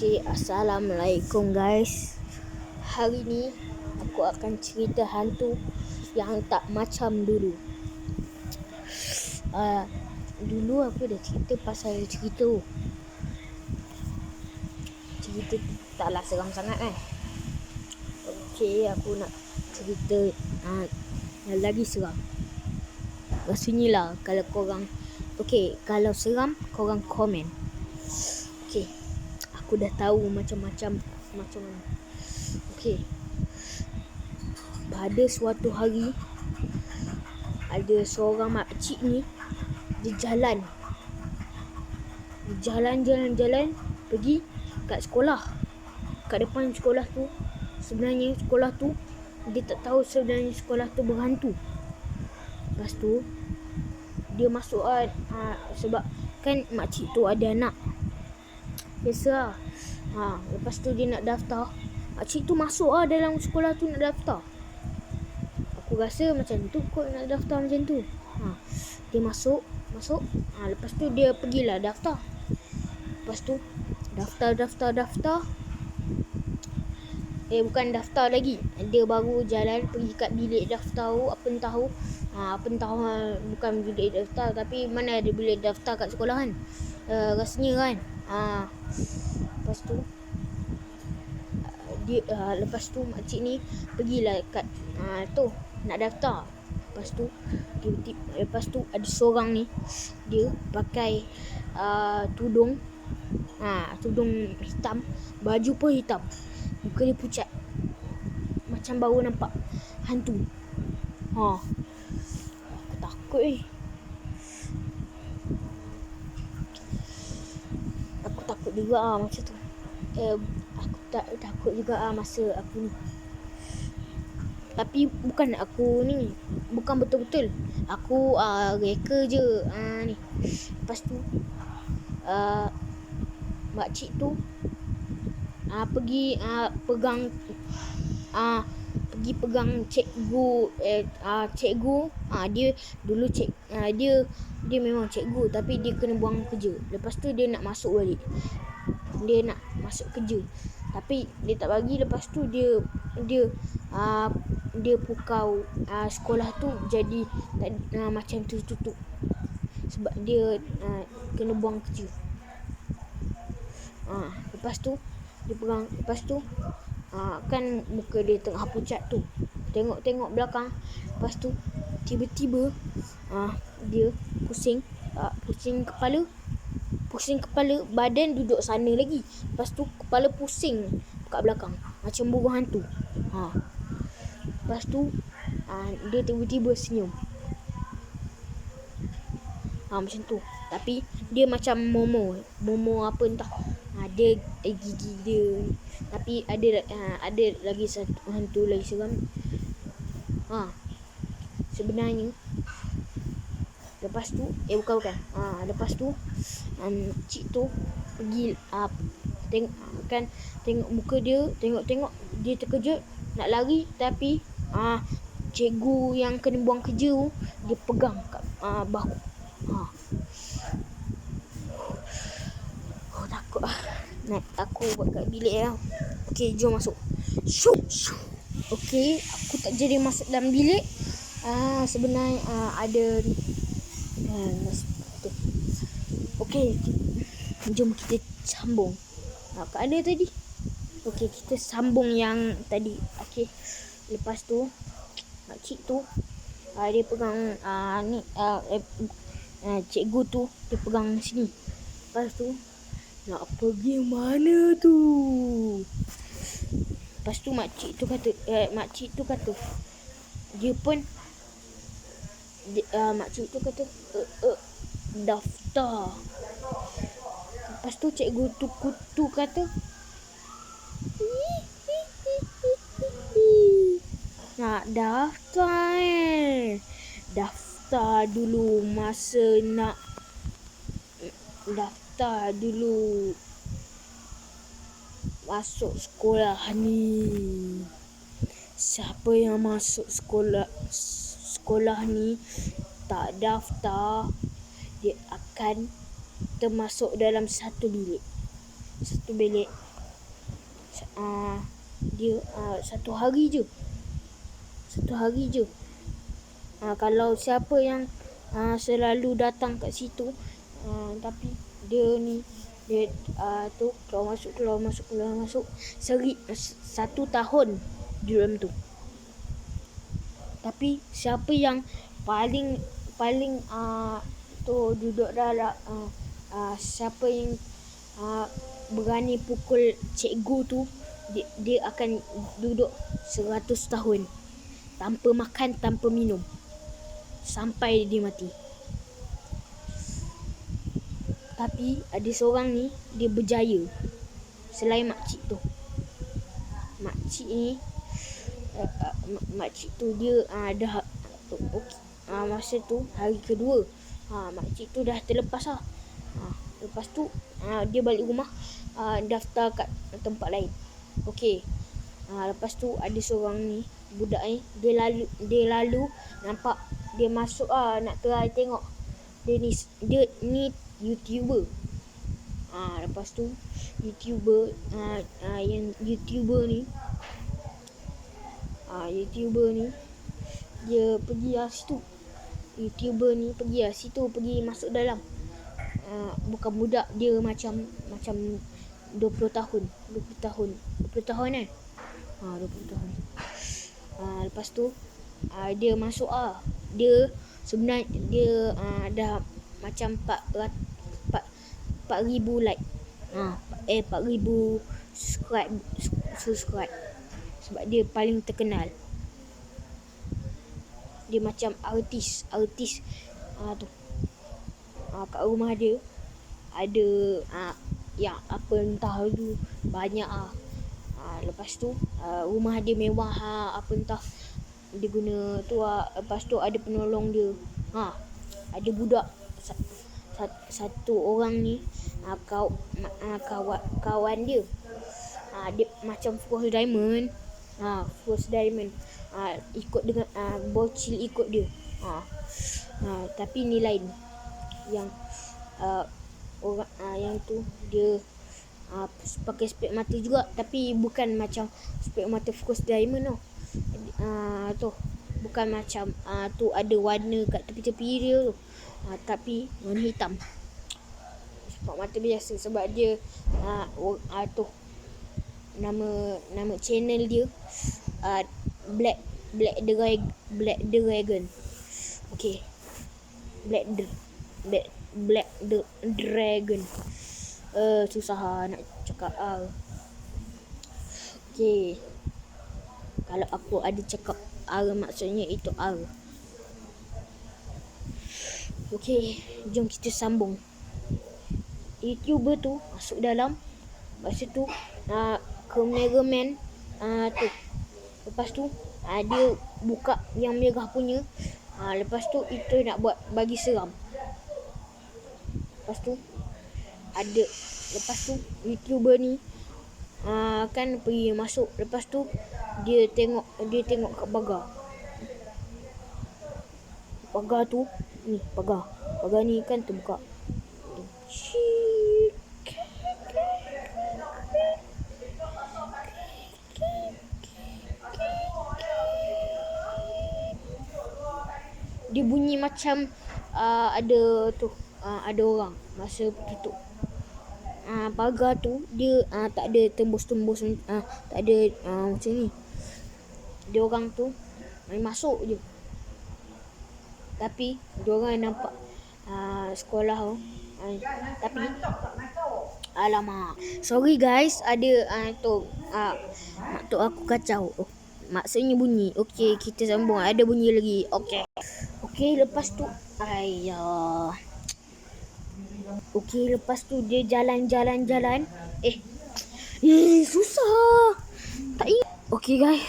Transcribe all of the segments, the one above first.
Assalamualaikum guys. Hari ni aku akan cerita hantu yang tak macam dulu. Dulu aku dah cerita pasal cerita taklah seram sangat kan. Aku nak cerita yang lagi seram. Rasanya kalau korang kalau seram korang komen. Aku dah tahu macam-macam mana. Pada suatu hari ada seorang makcik ni dia jalan pergi kat sekolah. Kat depan sekolah tu, sebenarnya sekolah tu dia tak tahu sebenarnya sekolah tu berhantu. Lepas tu dia masuk sebab kan makcik tu ada anak. Biasa lepas tu dia nak daftar. Makcik tu masuk dalam sekolah tu nak daftar. Aku rasa macam tu kot nak daftar macam tu. Dia masuk. Lepas tu dia pergilah daftar. Lepas tu daftar. Bukan daftar lagi. Dia baru jalan pergi kat bilik daftar. Apa tahu bukan bilik daftar, tapi mana ada bilik daftar kat sekolah kan. Rasanya kan. Lepas tu lepas tu makcik ni pergilah kat tu nak daftar. Lepas tu ada seorang ni, dia pakai tudung hitam, baju pun hitam, muka dia pucat, macam baru nampak hantu. Aku takut Aku takut juga macam tu. Aku takut juga masa aku ni. Tapi bukan aku ni, bukan betul-betul. Aku reka je ni. Lepas tu makcik tu pergi pegang cikgu. Dia dulu dia memang cikgu, tapi dia kena buang kerja. Lepas tu dia nak masuk balik. Dia nak masuk kerja, tapi dia tak bagi. Lepas tu dia pukau sekolah tu jadi macam tertutup sebab dia kena buang kerja. Lepas tu dia pegang. Lepas tu kan muka dia tengah pucat tu, tengok belakang. Lepas tu tiba-tiba dia pusing kepala, badan duduk sana lagi. Lepas tu kepala pusing kat belakang macam burung hantu. Lepas tu dia tiba-tiba senyum. Macam tu. Tapi dia macam Momo apa entah. Dia gigi dia. Tapi ada lagi satu hantu lagi seram. Sebenarnya lepas tu bukan. Lepas tu cik tu pergi tengok muka dia, tengok dia terkejut nak lari, tapi cikgu yang kena buang kerja tu dia pegang kat bahu. Takut Nak aku buat kat bilik lah. Jom masuk. Aku tak jadi masuk dalam bilik. Sebenarnya ada jom kita sambung. Kat mana tadi? Kita sambung yang tadi. Lepas tu makcik tu dia pegang cikgu tu dia pegang sini. Lepas tu nak pergi mana tu? Lepas tu makcik tu kata dia pun makcik tu kata daftar. Lepas tu cikgu tu kutu kata nak daftar daftar dulu masa nak daftar dulu masuk sekolah ni. Siapa yang masuk sekolah ni tak daftar, dia akan termasuk dalam satu bilik. dia satu hari je. Kalau siapa yang selalu datang kat situ, tapi dia keluar masuk satu tahun di dalam tu. Tapi siapa yang paling duduk dalam siapa yang berani pukul cikgu tu, dia akan duduk 100 tahun tanpa makan, tanpa minum, sampai dia mati. Tapi ada seorang ni, dia berjaya selain makcik tu. Makcik tu dia dah masa tu hari kedua, makcik tu dah terlepas lah. Lepas tu dia balik rumah, daftar kat tempat lain. Okey. Lepas tu ada seorang ni, budak ni, dia lalu nampak, dia masuk nak try tengok. Dia ni YouTuber. Lepas tu YouTuber ni dia pergi situ. YouTuber ni pergi situ, pergi masuk dalam. Bukan budak, dia macam 20 tahun kan. 20 tahun. Lepas tu dia masuk dia sebenarnya dia dah macam 4,000 like. 4,000 subscribe. Sebab dia paling terkenal. Dia macam artis tu. Kat rumah dia ada yang apa entah tu banyak lepas tu rumah dia mewah apa entah dia guna tu lepas tu ada penolong dia. Ada budak satu orang ni, kawan dia, dia macam First Diamond. Ikut dengan bocil ikut dia. Tapi ni lain. Yang orang yang tu dia pakai spek mata juga, tapi bukan macam spek mata First Diamond tu. Bukan macam tu ada warna kat tepi-tepi dia tu. Tapi warna hitam. Spek mata biasa, sebab dia tu nama channel dia Black Dragon. Okey. Black Dragon. Susah nak cakap. Okey. Kalau aku ada cakap maksudnya itu Okey, jom kita sambung. YouTuber tu masuk dalam. Lepas tu cameraman tu. Lepas tu dia buka yang merah punya. Lepas tu itu nak buat bagi seram. Lepas tu YouTuber ni kan pergi masuk. Lepas tu dia tengok kat pagar. Pagar tu ni, pagar ni kan terbuka. Dia bunyi macam ada orang masa tutup. Pagar tu dia tak ada tembus-tembus, tak ada macam ni. Dia orang tu main masuk je. Tapi dia orang nampak sekolah tu. Tapi alamak, sorry guys, ada mak tok aku kacau. Maksudnya bunyi. Okey, kita sambung. Ada bunyi lagi. Okey, lepas tu Okey, lepas tu dia jalan. Susah. Tak ingat. Okey guys.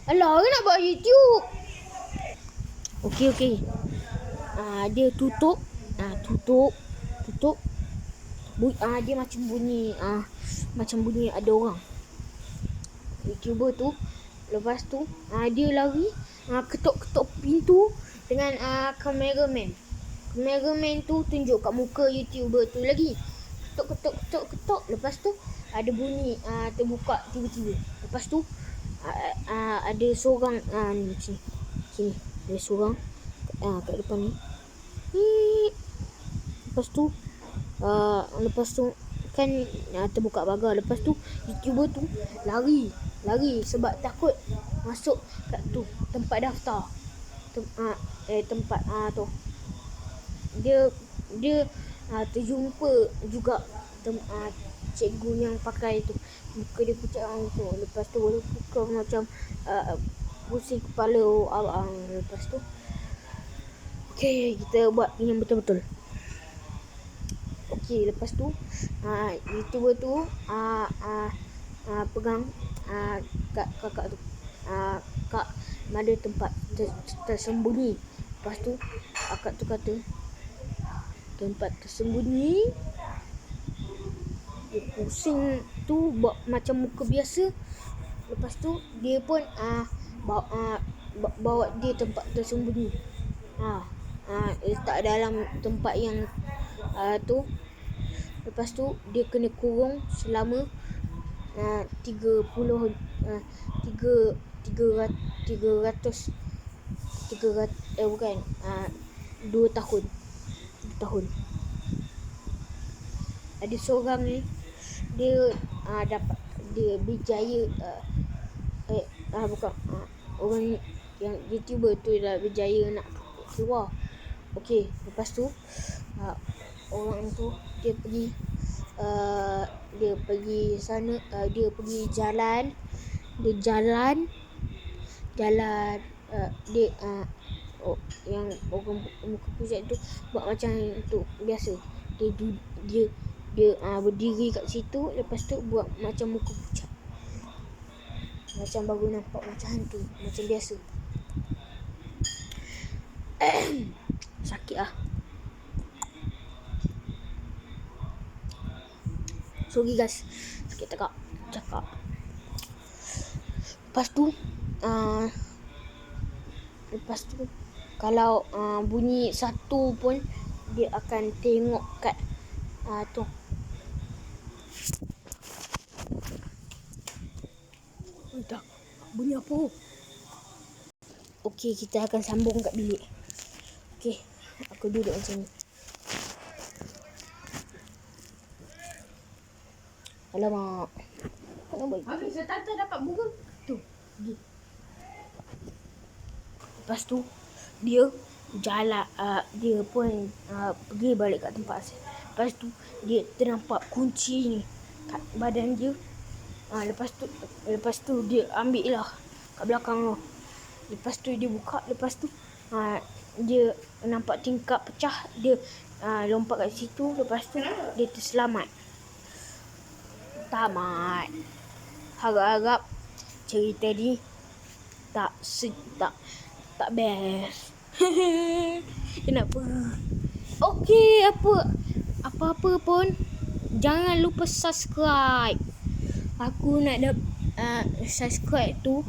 Alah, orang nak buat YouTube. Okey. Dia tutup. Dia macam bunyi ada orang. YouTuber tu. Lepas tu dia lari, ketuk pintu dengan cameraman. Cameraman tu tunjuk kat muka YouTuber tu lagi. ketuk ketuk ketuk ketuk. Lepas tu ada bunyi terbuka tiba-tiba. Lepas tu ada seorang ni sini. Ada seorang kat depan ni. Lepas tu kan terbuka pagar. Lepas tu YouTuber tu lari sebab takut masuk kat tu tempat daftar. Tempat tu. Dia terjumpa juga cikgu yang pakai tu. Muka dia pucat tu. Lepas tu muka macam pusing kepala abang. Lepas tu okey, kita buat yang betul-betul. Okey, lepas tu YouTuber tu pegang kakak tu. Kak, mana tempat tersembunyi. Lepas tu kakak tu kata tempat tersembunyi. Dia pusing tu buat macam muka biasa. Lepas tu dia pun bawa dia tempat tersembunyi. Letak dalam tempat yang tu. Lepas tu dia kena kurung selama 2 tahun. Ada seorang ni dia berjaya orang yang YouTuber tu dah berjaya nak keluar. Okey, lepas tu orang tu dia pergi sana, dia pergi jalan yang orang muka pucat tu buat macam tu biasa. Dia berdiri kat situ. Lepas tu buat macam muka pucat, macam baru nampak macam hantu, macam biasa. Sakit lah. Sorry guys, sakit cakap. Lepas tu kalau bunyi satu pun dia akan tengok kat tu. Entah bunyi apa. Okey, kita akan sambung kat bilik. Okey, aku duduk macam ni. Alamak. Habis tante dapat bunga tu. Lepas tu dia jalan, dia pun pergi balik kat tempat asal. Lepas tu dia ternampak kunci ni kat badan dia. Lepas tu dia ambil lah kat belakang tu. Lepas tu dia buka. Lepas tu dia nampak tingkap pecah. Dia lompat kat situ. Lepas tu dia terselamat. Tamat. Harap-harap cerita ni tak best. Kenapa? Okey, apa-apa pun jangan lupa subscribe. Aku nak subscribe tu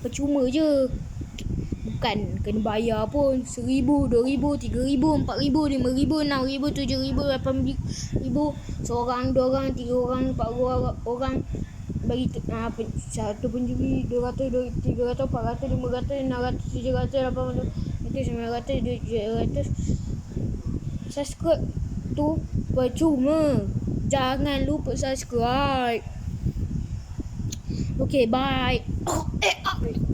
percuma je. Bukan kena bayar pun. 1,000, 2,000, 3,000, 4,000, 5,000, 6,000, 7,000, 8,000. Seorang, 2 orang, 3 orang, 4 orang bagi satu penjuri 200, 300, 400, 500, 600, 700, 800, 900, 700. Subscribe tu percuma. Jangan lupa subscribe. Okay, bye.